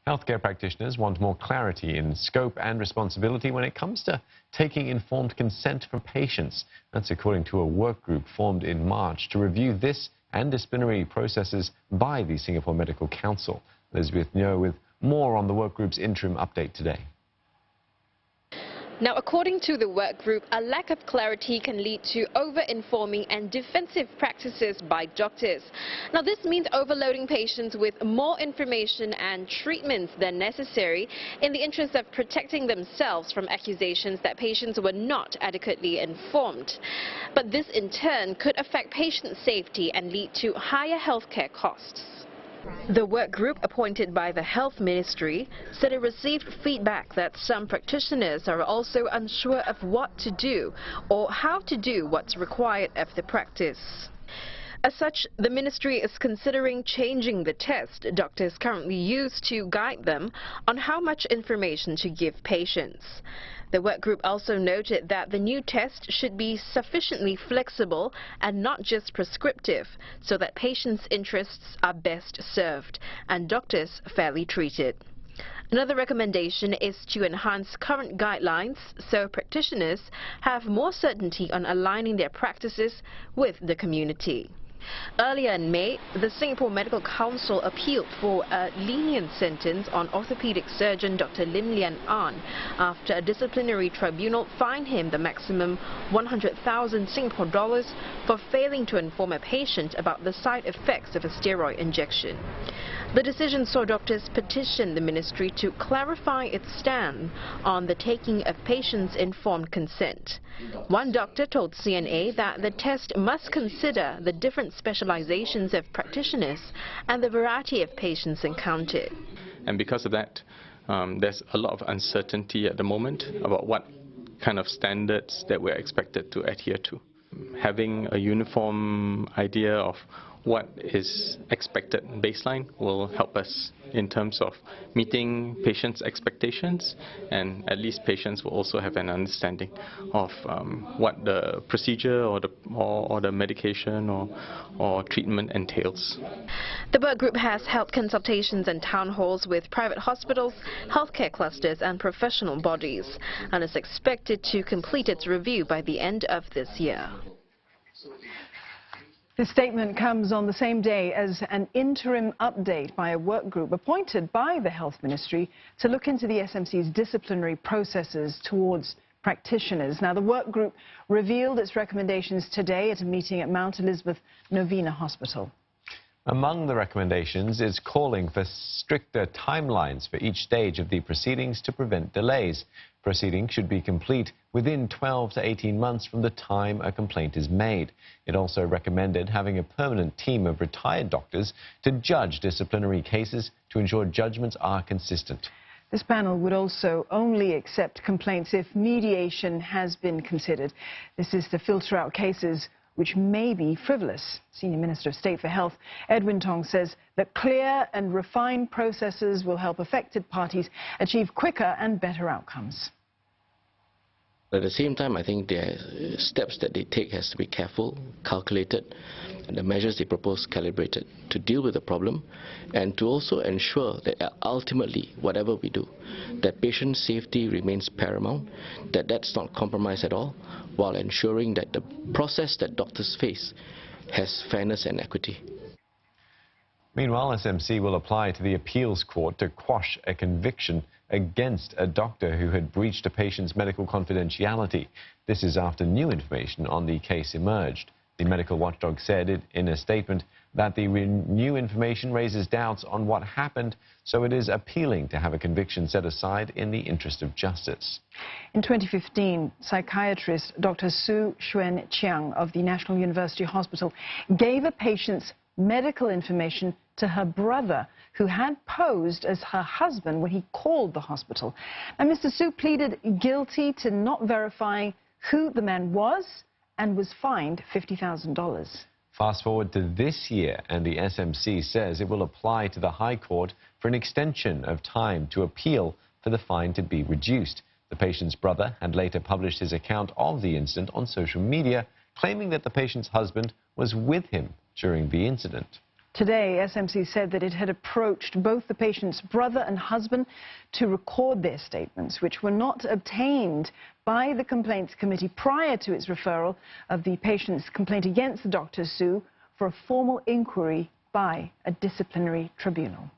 Healthcare practitioners want more clarity in scope and responsibility when it comes to taking informed consent from patients. That's according to a work group formed in March to review this and disciplinary processes by the Singapore Medical Council. Elizabeth Nyo with more on the work group's interim update today. Now, according to the work group, a lack of clarity can lead to over-informing and defensive practices by doctors. Now, this means overloading patients with more information and treatments than necessary in the interest of protecting themselves from accusations that patients were not adequately informed. But this, in turn, could affect patient safety and lead to higher healthcare costs. The work group appointed by the Health Ministry said it received feedback that some practitioners are also unsure of what to do or how to do what's required of the practice. As such, the ministry is considering changing the test doctors currently use to guide them on how much information to give patients. The work group also noted that the new test should be sufficiently flexible and not just prescriptive, so that patients' interests are best served and doctors fairly treated. Another recommendation is to enhance current guidelines so practitioners have more certainty on aligning their practices with the community. Earlier in May, the Singapore Medical Council appealed for a lenient sentence on orthopedic surgeon Dr. Lim Lian An after a disciplinary tribunal fined him the maximum 100,000 Singapore dollars for failing to inform a patient about the side effects of a steroid injection. The decision saw doctors petition the ministry to clarify its stand on the taking of patients' informed consent. One doctor told CNA that the test must consider the different specializations of practitioners and the variety of patients encountered. And because of that, there's a lot of uncertainty at the moment about what kind of standards that we're expected to adhere to. Having a uniform idea of what is expected baseline will help us in terms of meeting patients' expectations, and at least patients will also have an understanding of what the procedure or the medication or treatment entails. The work group has held consultations and town halls with private hospitals, healthcare clusters and professional bodies, and is expected to complete its review by the end of this year. This statement comes on the same day as an interim update by a work group appointed by the Health Ministry to look into the SMC's disciplinary processes towards practitioners. Now, the work group revealed its recommendations today at a meeting at Mount Elizabeth Novena Hospital. Among the recommendations is calling for stricter timelines for each stage of the proceedings to prevent delays. Proceedings should be complete within 12 to 18 months from the time a complaint is made. It also recommended having a permanent team of retired doctors to judge disciplinary cases to ensure judgments are consistent. This panel would also only accept complaints if mediation has been considered. This is to filter out cases which may be frivolous. Senior Minister of State for Health, Edwin Tong, says that clear and refined processes will help affected parties achieve quicker and better outcomes. At the same time, I think the steps that they take has to be careful, calculated, and the measures they propose calibrated to deal with the problem and to also ensure that ultimately, whatever we do, that patient safety remains paramount, that that's not compromised at all, while ensuring that the process that doctors face has fairness and equity. Meanwhile, SMC will apply to the appeals court to quash a conviction against a doctor who had breached a patient's medical confidentiality. This is after new information on the case emerged. The medical watchdog said in a statement that the new information raises doubts on what happened, so it is appealing to have a conviction set aside in the interest of justice. In 2015, psychiatrist Dr. Su Xuan Chiang of the National University Hospital gave a patient's medical information to her brother, who had posed as her husband when he called the hospital. And Mr. Su pleaded guilty to not verifying who the man was and was fined $50,000. Fast forward to this year, and the SMC says it will apply to the High Court for an extension of time to appeal for the fine to be reduced. The patient's brother had later published his account of the incident on social media, claiming that the patient's husband was with him during the incident. Today, SMC said that it had approached both the patient's brother and husband to record their statements, which were not obtained by the Complaints Committee prior to its referral of the patient's complaint against Dr. Su for a formal inquiry by a disciplinary tribunal.